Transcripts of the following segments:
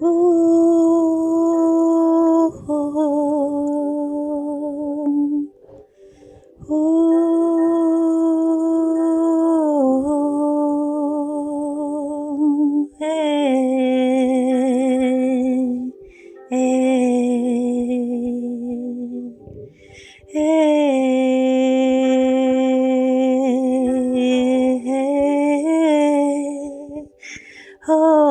Oh, oh, oh, hey, hey, hey, oh,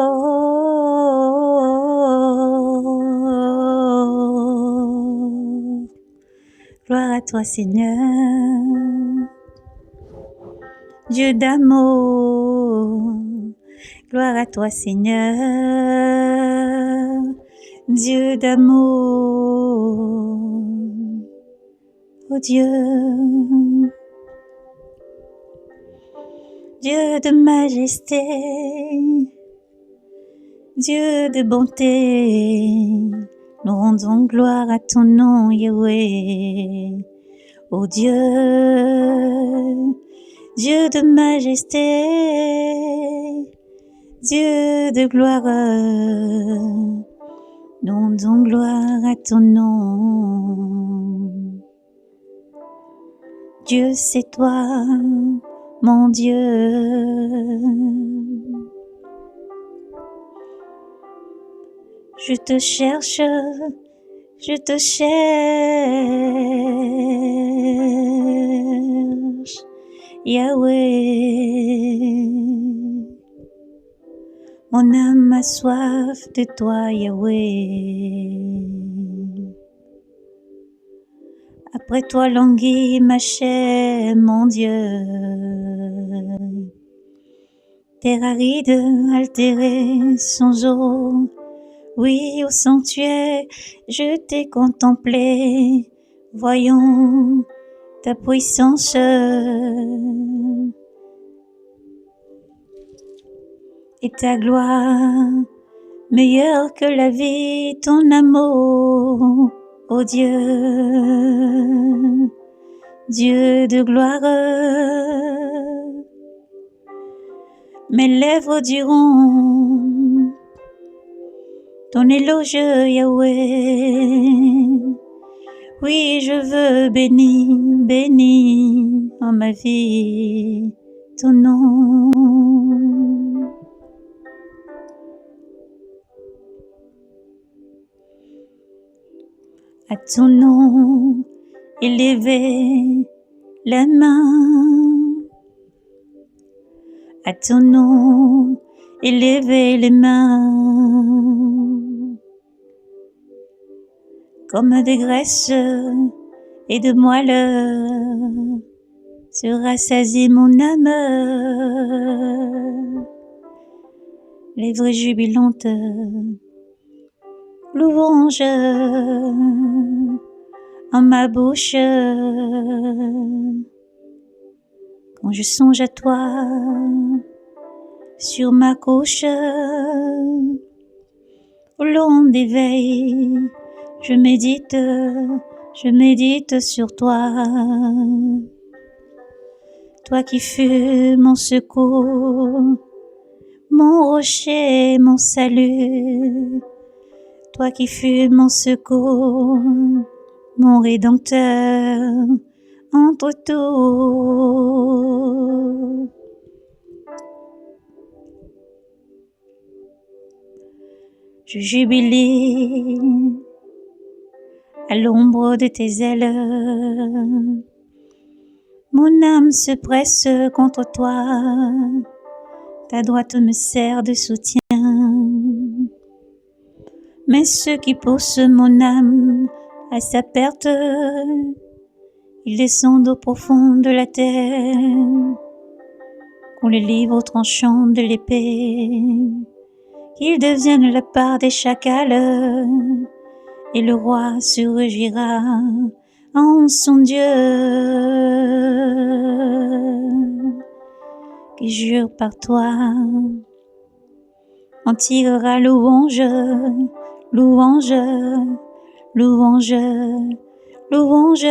gloire à toi Seigneur, Dieu d'amour, gloire à toi Seigneur, Dieu d'amour, oh Dieu, Dieu de majesté, Dieu de bonté, nous rendons gloire à ton nom, Yahweh. Ô Dieu, Dieu de majesté, Dieu de gloire, nous rendons gloire à ton nom. Dieu, c'est toi, mon Dieu. Je te cherche, je te cherche, Yahweh. Mon âme a soif de toi, Yahweh. Après toi languit ma chair, mon Dieu. Terre aride, altérée, sans eau. Oui, au sanctuaire, je t'ai contemplé, voyons ta puissance. Et ta gloire, meilleure que la vie, ton amour, ô Dieu, Dieu de gloire. Mes lèvres diront ton éloge, Yahweh. Oui, je veux bénir, bénir en ma vie ton nom. À ton nom, élever la main. À ton nom, élever les mains. Comme de graisse et de moelle, se rassasie mon âme. Lèvres jubilantes, louange en ma bouche. Quand je songe à toi sur ma couche, au long des veilles, je médite sur toi. Toi qui fus mon secours, mon rocher, mon salut. Toi qui fus mon secours, mon rédempteur, entre tout. Je jubile à l'ombre de tes ailes. Mon âme se presse contre toi, ta droite me sert de soutien. Mais ceux qui poussent mon âme à sa perte, ils descendent au profond de la terre. Qu'on les livre au tranchant de l'épée, qu'ils deviennent la part des chacals, et le roi surgira en son Dieu, qui jure par toi, en tirera louange, louange, louange, louange,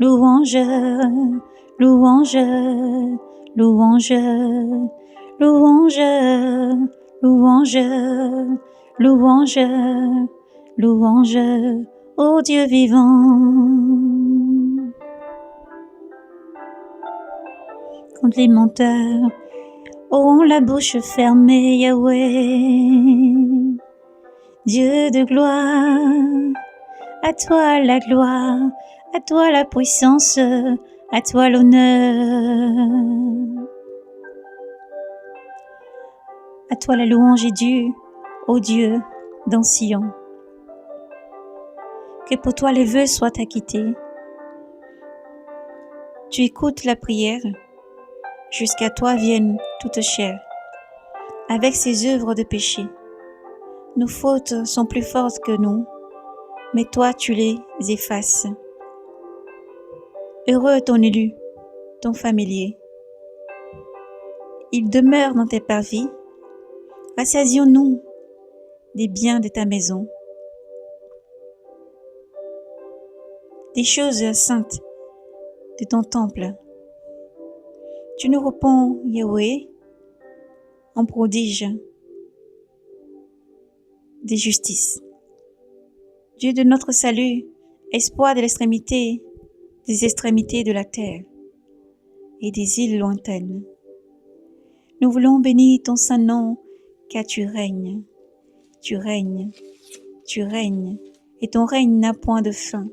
louange, louange, louange, louange, louange, louange, louange au Dieu vivant. Quand les menteurs auront la bouche fermée, Yahweh, Dieu de gloire, à toi la gloire, à toi la puissance, à toi l'honneur. À toi la louange est due, ô Dieu, dans Sion. Que pour toi les vœux soient acquittés. Tu écoutes la prière, jusqu'à toi viennent toute chair, avec ses œuvres de péché. Nos fautes sont plus fortes que nous, mais toi tu les effaces. Heureux ton élu, ton familier. Il demeure dans tes parvis. Rassasions-nous des biens de ta maison, des choses saintes de ton temple. Tu nous réponds, Yahweh, en prodige des justices. Dieu de notre salut, espoir de l'extrémité, des extrémités de la terre et des îles lointaines. Nous voulons bénir ton saint nom, car tu règnes, tu règnes, tu règnes, et ton règne n'a point de fin.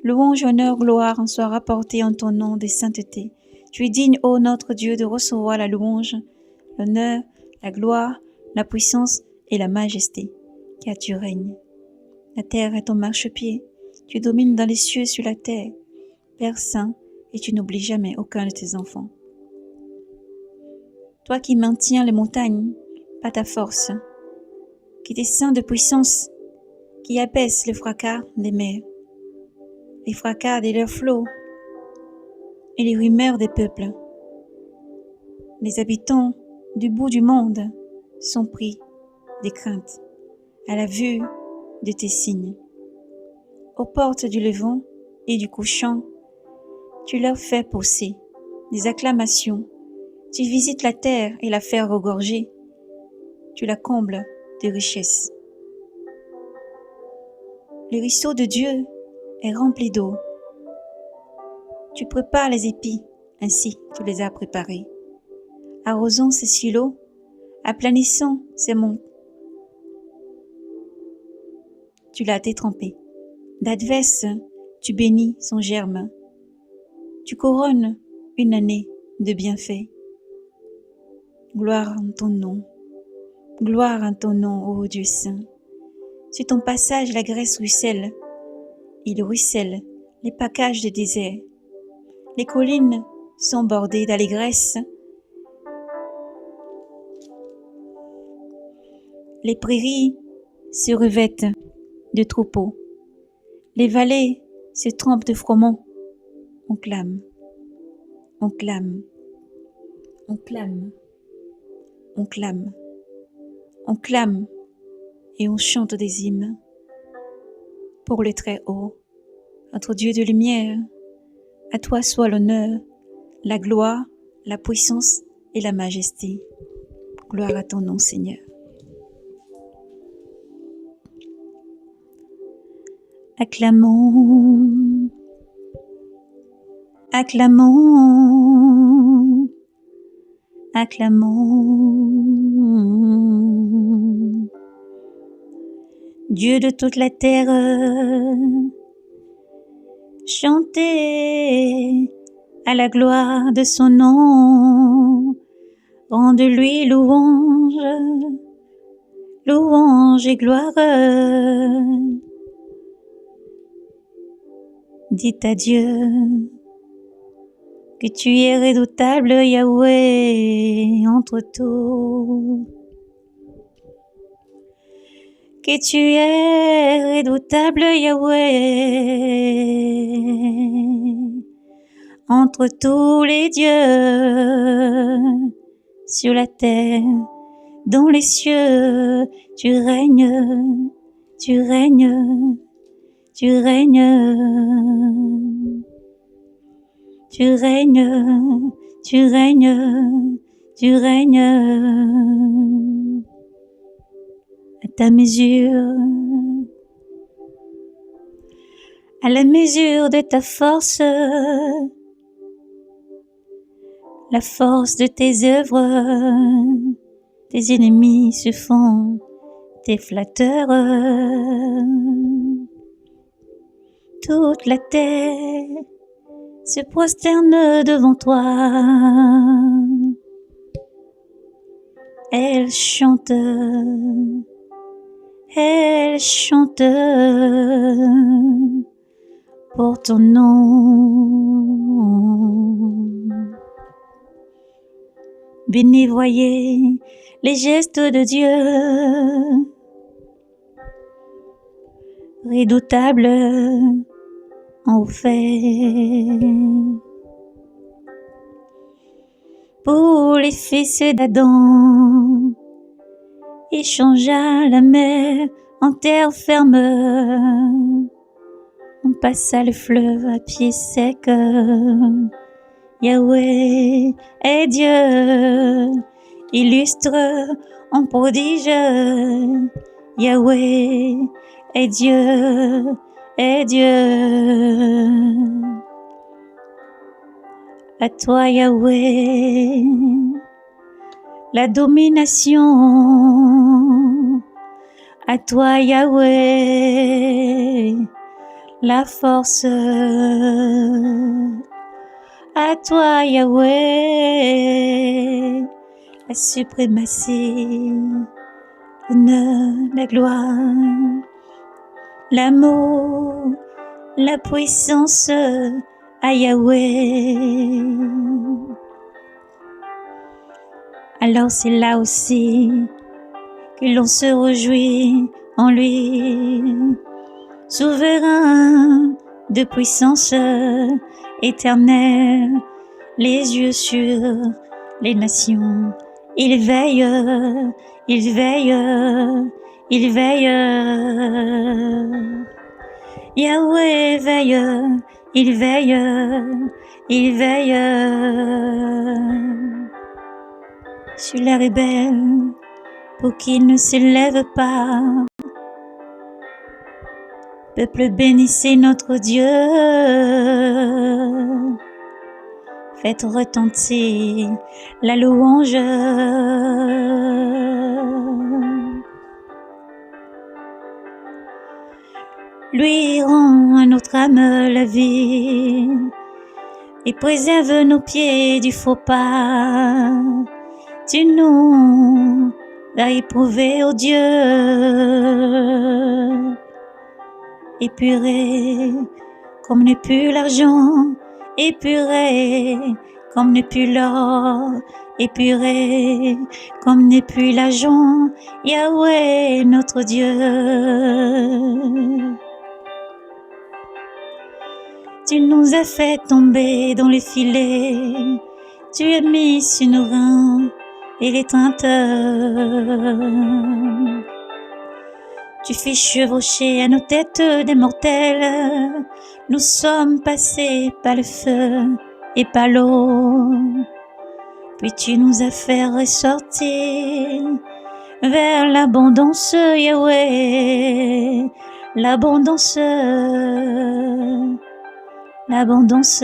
Louange, honneur, gloire en soient rapportés en ton nom de sainteté. Tu es digne, ô notre Dieu, de recevoir la louange, l'honneur, la gloire, la puissance et la majesté, car tu règnes. La terre est ton marchepied, tu domines dans les cieux sur la terre. Père saint, et tu n'oublies jamais aucun de tes enfants. Toi qui maintiens les montagnes par ta force, qui descends de puissance, qui abaisse le fracas des mers, les fracas de leurs flots et les rumeurs des peuples. Les habitants du bout du monde sont pris de crainte à la vue de tes signes. Aux portes du levant et du couchant, tu leur fais pousser des acclamations. Tu visites la terre et la fais regorger. Tu la combles de richesses. Le ruisseau de Dieu est rempli d'eau. Tu prépares les épis, ainsi tu les as préparés. Arrosant ses silos, aplanissant ses monts. Tu l'as détrempé. D'adverse, tu bénis son germe. Tu couronnes une année de bienfaits. Gloire en ton nom. Gloire en ton nom, ô Dieu saint. Sur ton passage, la Grèce ruisselle. Il ruisselle les packages de désert. Les collines sont bordées d'allégresse. Les prairies se revêtent de troupeaux. Les vallées se trempent de froment. On clame, on clame, on clame, on clame, on clame et on chante des hymnes pour le Très-Haut, notre Dieu de lumière. À toi soit l'honneur, la gloire, la puissance et la majesté. Gloire à ton nom, Seigneur. Acclamons, acclamons, acclamons. Dieu de toute la terre, chantez à la gloire de son nom. Rende-lui louange, louange et gloire. Dites à Dieu que tu es redoutable, Yahweh, entre tout. Que tu es redoutable, Yahweh, entre tous les dieux sur la terre, dans les cieux, tu règnes, tu règnes. Tu règnes, tu règnes, tu règnes, tu règnes. À ta mesure, à la mesure de ta force, la force de tes œuvres, tes ennemis se font tes flatteurs. Toute la terre se prosterne devant toi. Elle chante pour ton nom. Béni voyez les gestes de Dieu, redoutable en fait. Pour les fils d'Adam, il changea la mer en terre ferme, on passa le fleuve à pied sec. Yahweh est Dieu, illustre en prodige. Yahweh est Dieu, est Dieu. À toi Yahweh, la domination. À toi Yahweh, la force. À toi Yahweh, la suprématie, l'honneur, la gloire, l'amour, la puissance à Yahweh. Alors c'est là aussi que l'on se réjouit en lui, souverain de puissance éternelle, les yeux sur les nations. Il veille, il veille, il veille. Yahweh veille, il veille, il veille sur les rebelles pour qu'ils ne s'élèvent pas. Peuple, bénissez notre Dieu, faites retentir la louange. Lui rend à notre âme la vie et préserve nos pieds du faux pas. Tu nous as éprouvés, ô Dieu, épuré comme n'est plus l'argent, épuré comme n'est plus l'or, épuré comme n'est plus l'argent. Yahweh notre Dieu, tu nous as fait tomber dans les filets, tu as mis sur nos reins et l'étreinte. Tu fais chevaucher à nos têtes des mortels. Nous sommes passés par le feu et par l'eau. Puis tu nous as fait ressortir vers l'abondance, Yahweh. L'abondance, l'abondance.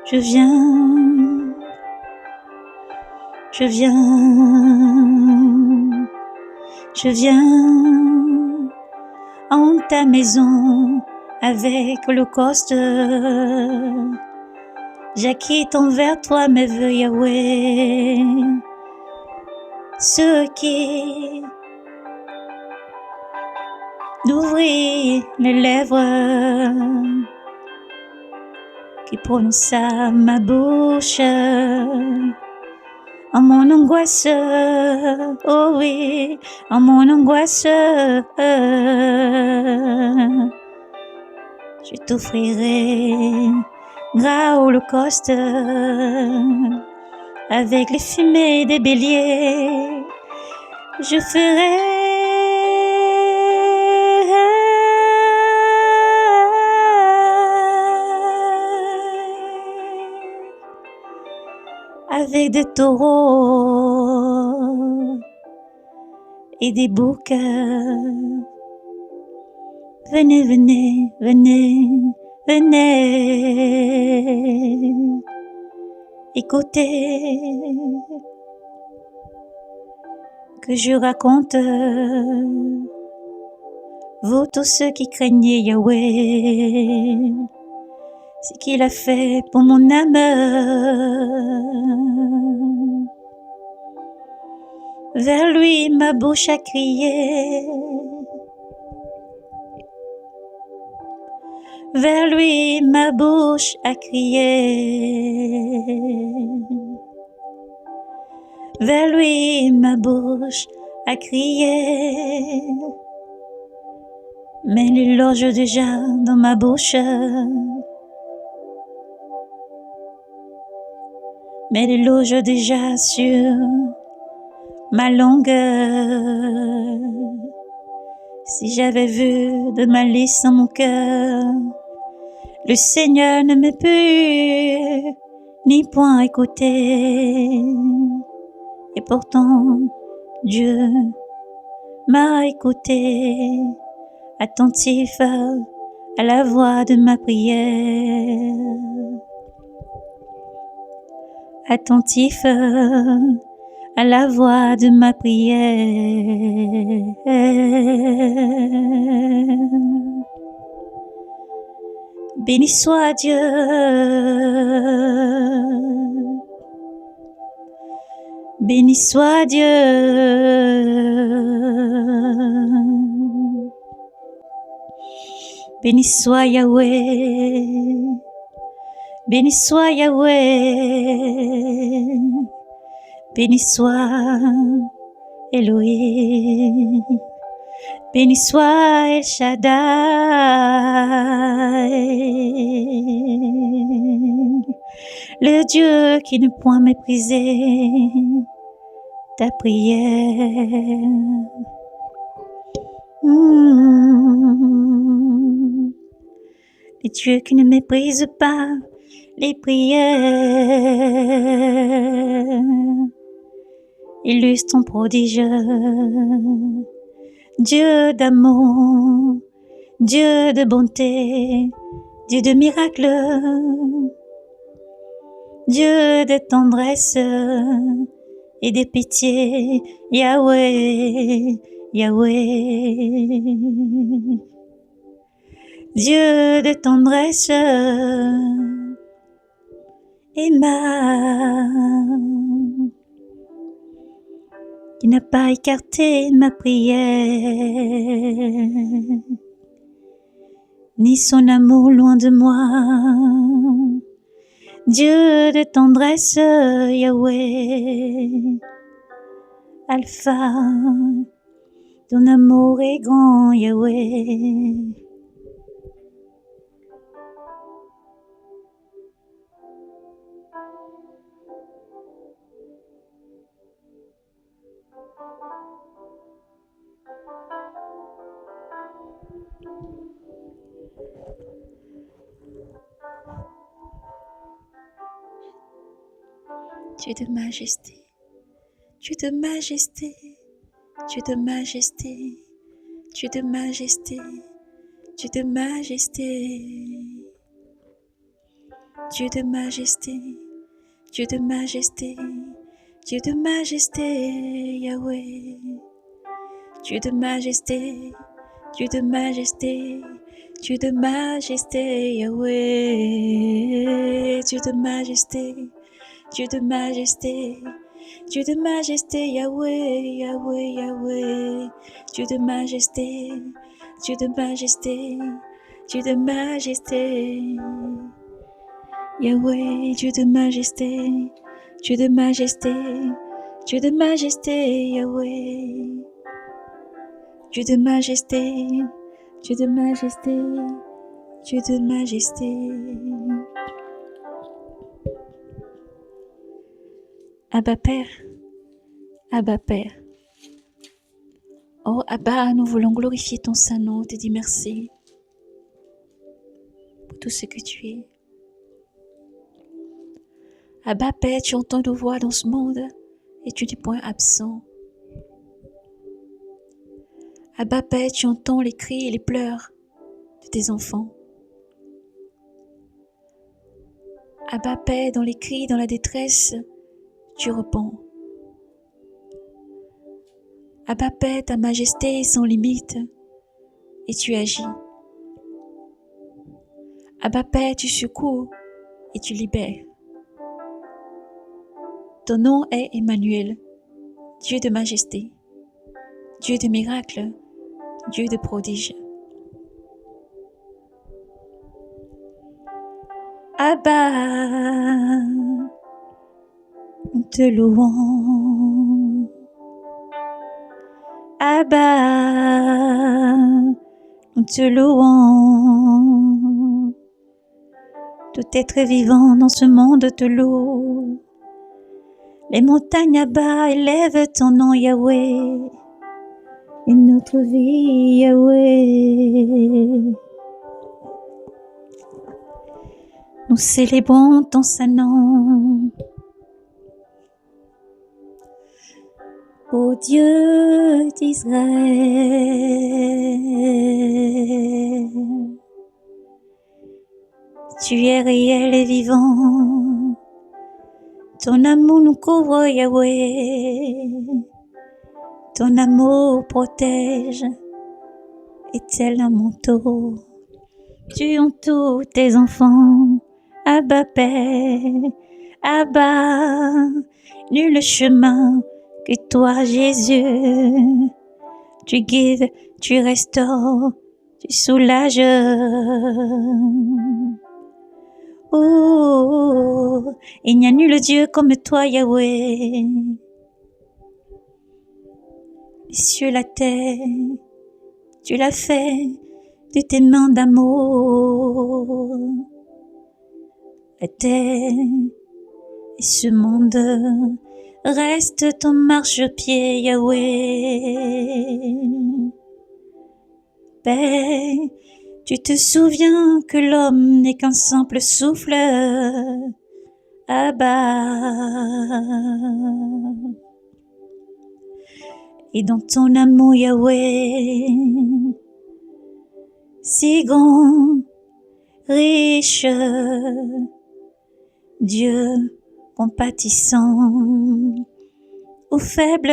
Je viens, je viens, je viens en ta maison avec holocauste. J'acquitte envers toi mes vœux, Yahweh. Ceux qui d'ouvrir les lèvres qui prononça ma bouche en mon angoisse, oh oui, en mon angoisse. Je t'offrirai gras holocauste avec les fumées des béliers. Je ferai avec des taureaux et des beaux cœurs. Venez, venez, venez, venez, écoutez que je raconte, vous tous ceux qui craignez Yahweh, ce qu'il a fait pour mon âme. Vers lui ma bouche a crié, vers lui ma bouche a crié, vers lui ma bouche a crié, mais il loge déjà dans ma bouche, mais il loge déjà sur ma langue. Si j'avais vu de malice en mon cœur, le Seigneur ne m'a pu ni point écouter. Et pourtant, Dieu m'a écouté, attentif à la voix de ma prière. Attentif à la voix de ma prière. Béni soit Dieu, béni soit Dieu, béni soit Yahweh, béni soit Yahweh, béni soit Elohim, béni soit El Shaddai, le Dieu qui ne point mépriser ta prière. Le Dieu qui ne méprise pas les prières. Illustre ton prodige, Dieu d'amour, Dieu de bonté, Dieu de miracles, Dieu de tendresse et de pitié, Yahweh, Yahweh. Dieu de tendresse, aimable, qui n'a pas écarté ma prière, ni son amour loin de moi. Dieu de tendresse, Yahweh, Alpha, ton amour est grand, Yahweh. Dieu de majesté, Dieu de majesté, Dieu de majesté, Dieu de majesté, Dieu de majesté, Dieu de majesté, Dieu de majesté, Dieu de majesté, Yahweh. Dieu de majesté, Dieu de majesté, Dieu de majesté, Yahweh. Dieu de majesté, Dieu de majesté, Dieu de majesté, Yahweh, Yahweh, Yahweh. Dieu de majesté, Dieu de majesté, Dieu de majesté, Yahweh. Dieu de majesté, Dieu de majesté, Dieu de majesté, Yahweh. Dieu de majesté, Dieu de majesté, Dieu de majesté. Abba Père, Abba Père. Oh Abba, nous voulons glorifier ton Saint-Nom, te dire merci pour tout ce que tu es. Abba Père, tu entends nos voix dans ce monde et tu n'es point absent. Abba Père, tu entends les cris et les pleurs de tes enfants. Abba Père, dans les cris, dans la détresse, tu réponds. Abba Père, ta majesté est sans limite et tu agis. Abba Père, tu secours et tu libères. Ton nom est Emmanuel, Dieu de majesté, Dieu de miracles, Dieu de prodiges. Abba, nous te louons. Abba, nous te louons. Tout être vivant dans ce monde te loue. Les montagnes Abba élèvent ton nom Yahweh. Et notre vie Yahweh. Nous célébrons ton saint nom. Ô Dieu d'Israël, tu es réel et vivant. Ton amour nous couvre, Yahweh. Ton amour protège et tel un manteau. Tu entoures tes enfants, Abba Père, Abba, nul chemin que toi, Jésus. Tu guides, tu restaures, tu soulages. Oh, il n'y a nul Dieu comme toi, Yahweh. Les cieux, la terre, tu l'as fait de tes mains d'amour. La terre et ce monde restent ton marchepied, Yahweh. Père, tu te souviens que l'homme n'est qu'un simple souffle, Abba. Et dans ton amour, Yahweh, si grand, riche, Dieu compatissant aux faibles.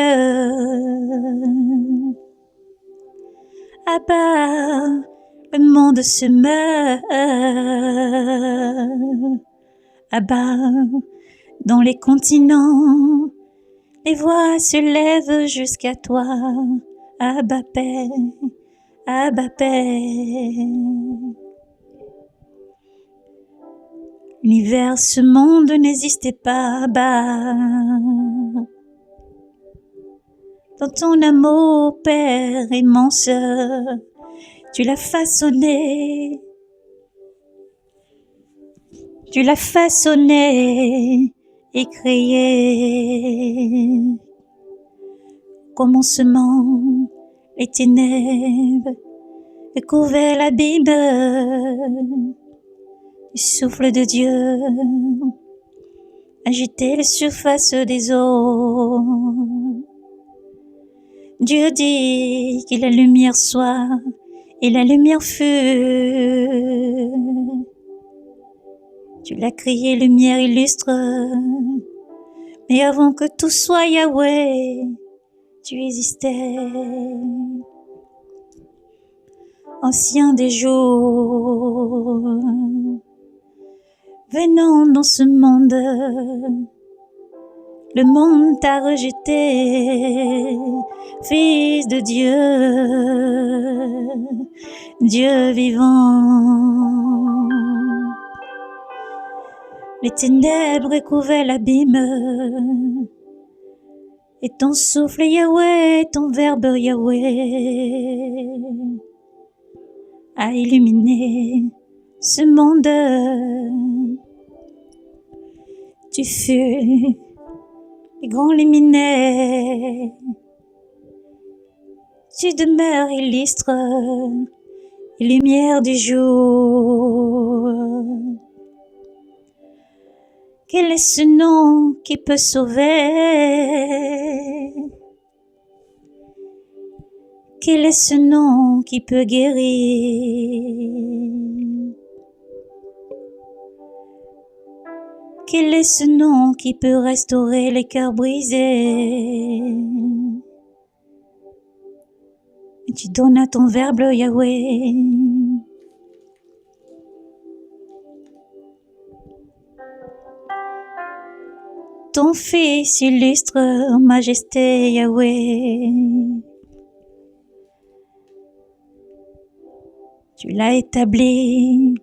Abba, le monde se meurt. Abba, dans les continents, les voix se lèvent jusqu'à toi. Abba Père, Abba Père. L'univers, ce monde n'existait pas, Abba. Dans ton amour, Père immense, tu l'as façonné. Tu l'as façonné et créé. Commencement, les ténèbres recouvrent l'abîme. Le souffle de Dieu agitait les surfaces des eaux. Dieu dit que la lumière soit, et la lumière fut. Tu l'as crié, lumière illustre, mais avant que tout soit, Yahweh, tu existais. Ancien des jours, venant dans ce monde, le monde t'a rejeté, Fils de Dieu, Dieu vivant. Les ténèbres recouvrent l'abîme, et ton souffle Yahweh, ton verbe Yahweh, a illuminé ce monde. Tu fus le grand luminaire, tu demeures illustre, lumière du jour. Quel est ce nom qui peut sauver? Quel est ce nom qui peut guérir? Quel est ce nom qui peut restaurer les cœurs brisés? Et tu donnes à ton Verbe, Yahweh. Ton Fils illustre en majesté, Yahweh. Tu l'as établi,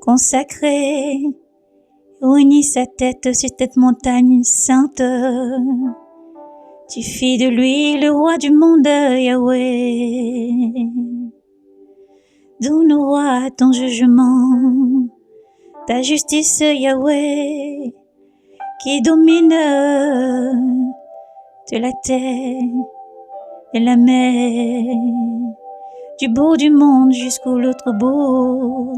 consacré, uni sa tête sur cette montagne sainte. Tu fis de lui le roi du monde, Yahweh. Donne-moi ton jugement, ta justice, Yahweh, qui domine de la terre et la mer, du bout du monde jusqu'au l'autre bout.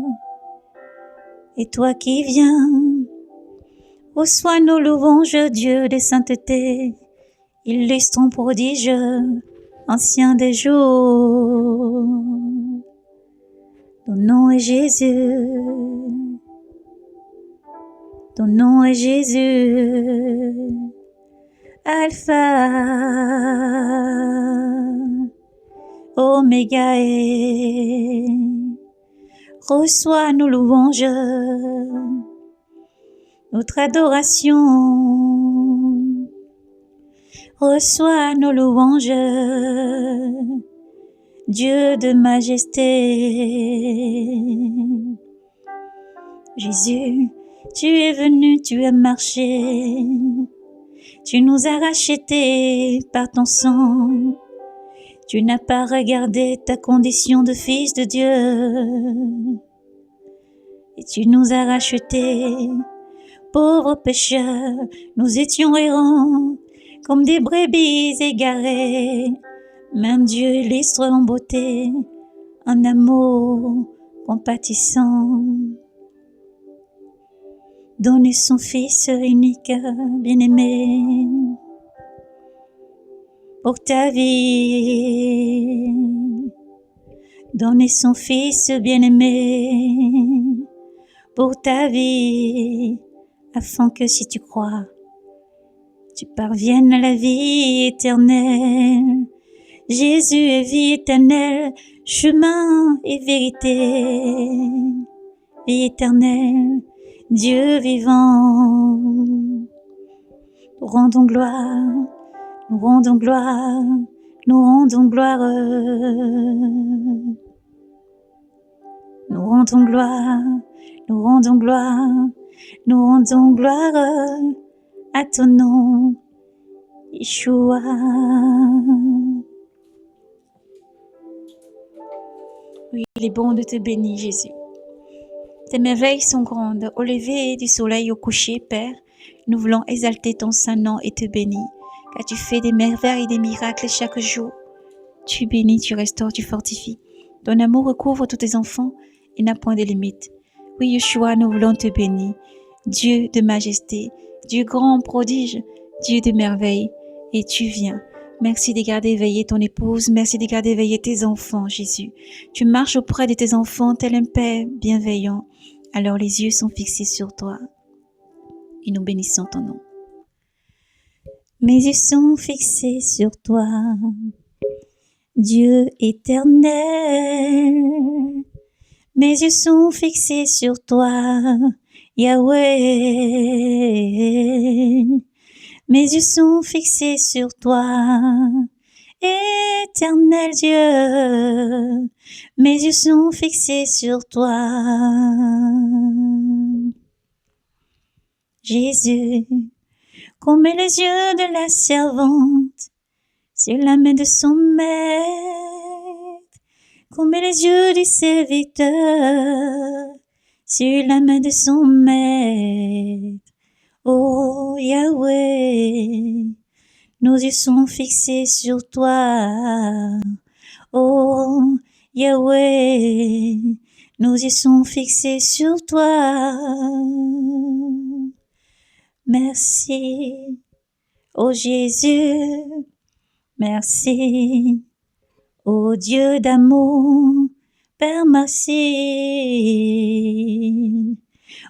Et toi qui viens, reçois nos louanges, Dieu des saintetés, illustre ton prodige, ancien des jours. Ton nom est Jésus, ton nom est Jésus, Alpha, Oméga, reçois nos louanges, notre adoration, reçois nos louanges, Dieu de majesté. Jésus, tu es venu, tu as marché, tu nous as rachetés par ton sang. Tu n'as pas regardé ta condition de fils de Dieu. Et tu nous as rachetés, pauvres pécheurs, nous étions errants, comme des brebis égarées. Même Dieu illustre en beauté, en amour compatissant. Donner son Fils unique, bien-aimé, pour ta vie. Donner son Fils bien-aimé pour ta vie, afin que si tu crois, tu parviennes à la vie éternelle. Jésus est vie éternelle, chemin et vérité, vie éternelle, Dieu vivant. Nous rendons gloire, nous rendons gloire, nous rendons gloire. Nous rendons gloire, nous rendons gloire, nous rendons gloire à ton nom, Yeshua. Oui, il est bon de te bénir, Jésus. Tes merveilles sont grandes. Au lever du soleil au coucher, Père, nous voulons exalter ton saint nom et te bénir, car tu fais des merveilles et des miracles chaque jour. Tu bénis, tu restaures, tu fortifies. Ton amour recouvre tous tes enfants et n'a point de limite. Oui, Yeshua, nous voulons te bénir. Dieu de majesté, Dieu grand prodige, Dieu de merveille, et tu viens. Merci de garder éveillée ton épouse, merci de garder éveillés tes enfants, Jésus. Tu marches auprès de tes enfants tel un Père bienveillant. Alors les yeux sont fixés sur toi et nous bénissons ton nom. Mes yeux sont fixés sur toi, Dieu éternel. Mes yeux sont fixés sur toi, Yahweh. Mes yeux sont fixés sur toi, éternel Dieu. Mes yeux sont fixés sur toi, Jésus. Comme les yeux de la servante sur la main de son maître, comme les yeux du serviteur sur la main de son maître. Oh Yahweh, nos yeux sont fixés sur toi. Oh Yahweh, nos yeux sont fixés sur toi. Merci, oh Jésus, merci, Ô Dieu d'amour, Père merci.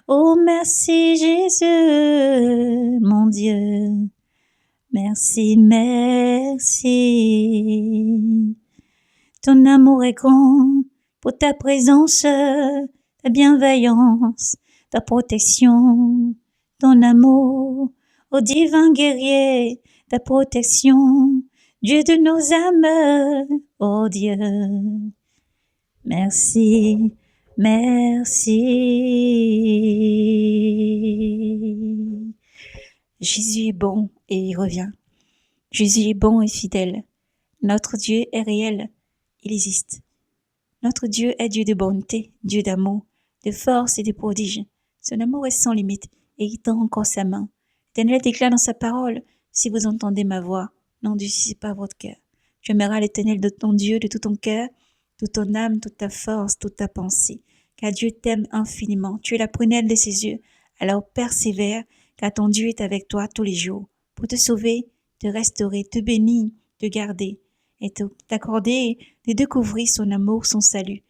Oh merci Jésus, mon Dieu. Merci, merci. Ton amour est grand pour ta présence, ta bienveillance, ta protection. Ton amour, ô divin guerrier, ta protection. Dieu de nos âmes, ô Dieu. Merci, merci. Jésus est bon et il revient. Jésus est bon et fidèle. Notre Dieu est réel, il existe. Notre Dieu est Dieu de bonté, Dieu d'amour, de force et de prodige. Son amour est sans limite et il tend encore sa main. L'Éternel déclare dans sa parole, si vous entendez ma voix, n'endurcissez pas votre cœur. Tu aimeras l'Éternel de ton Dieu de tout ton cœur, toute ton âme, toute ta force, toute ta pensée. Car Dieu t'aime infiniment. Tu es la prunelle de ses yeux. Alors persévère, car ton Dieu est avec toi tous les jours, pour te sauver, te restaurer, te bénir, te garder, et t'accorder de découvrir son amour, son salut.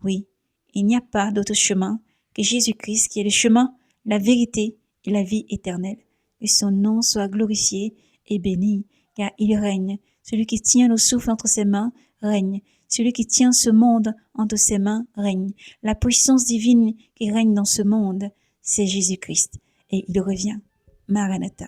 Oui, il n'y a pas d'autre chemin que Jésus-Christ qui est le chemin, la vérité et la vie éternelle. Que son nom soit glorifié et béni, car il règne. Celui qui tient le souffle entre ses mains règne. Celui qui tient ce monde entre ses mains règne. La puissance divine qui règne dans ce monde, c'est Jésus-Christ. Et il revient. Maranatha.